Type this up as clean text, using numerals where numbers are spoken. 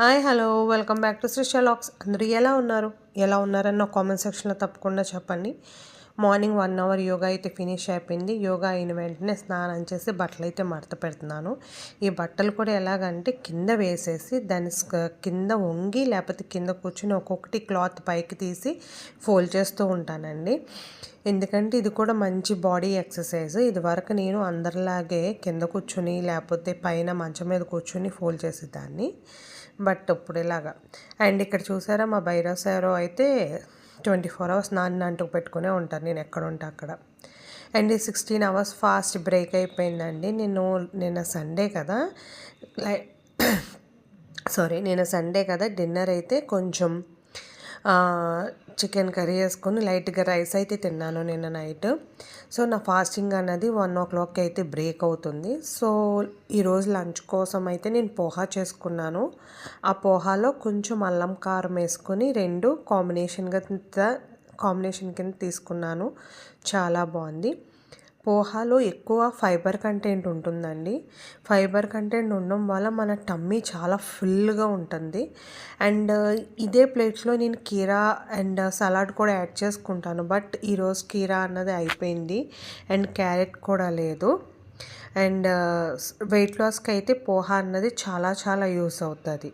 Hi hello welcome back to Srisha lakhs. అందరూ ఎలా ఉన్నారని నా కామెంట్ సెక్షన్లో తప్పకుండా చెప్పండి. మార్నింగ్ 1 అవర్ యోగా అయితే ఫినిష్ అయిపోయింది. యోగా అయిన వెంటనే స్నానం చేసి బట్టలు అయితే మడత పెడుతున్నాను. ఈ బట్టలు కూడా ఎలాగంటే కింద వేసేసి దాన్ని కింద వంగి లేకపోతే కింద కూర్చుని ఒక్కొక్కటి క్లాత్ పైకి తీసి ఫోల్డ్ చేస్తూ ఉంటానండి. ఎందుకంటే ఇది కూడా మంచి బాడీ ఎక్సర్సైజ్. ఇది వరకు నేను అందరిలాగే కింద కూర్చుని లేకపోతే పైన మంచం మీద కూర్చుని ఫోల్డ్ చేసేదాన్ని. బట్ ఇప్పుడు ఇలాగా. అండ్ ఇక్కడ చూసారా మా భైరవ్ సార్ అయితే 24 hours నాన్న అంటూ పెట్టుకునే ఉంటారు నేను ఎక్కడ ఉంటే అక్కడ. అండ్ ఈ 16 hours ఫాస్ట్ బ్రేక్ అయిపోయిందండి. నిన్న సండే కదా నిన్న సండే కదా డిన్నర్ అయితే కొంచెం చికెన్ కర్రీ వేసుకొని లైట్గా రైస్ అయితే తిన్నాను నిన్న నైట్. సో నా ఫాస్టింగ్ అన్నది 1 o'clock అయితే బ్రేక్ అవుతుంది. సో ఈరోజు లంచ్ కోసం అయితే నేను పోహా చేసుకున్నాను. ఆ పోహాలో కొంచెం అల్లం కారం వేసుకొని 2 కాంబినేషన్ కింద తీసుకున్నాను. చాలా బాగుంది. పోహాలో ఎక్కువ ఫైబర్ కంటెంట్ ఉంటుందండి. ఫైబర్ కంటెంట్ ఉండడం వల్ల మన టమ్మీ చాలా ఫుల్గా ఉంటుంది. అండ్ ఇదే ప్లేట్స్లో నేను కీరా అండ్ సలాడ్ కూడా యాడ్ చేసుకుంటాను. బట్ ఈరోజు కీరా అన్నది అయిపోయింది అండ్ క్యారెట్ కూడా లేదు. అండ్ వెయిట్ లాస్కి అయితే పోహా అన్నది చాలా చాలా యూస్ అవుతుంది.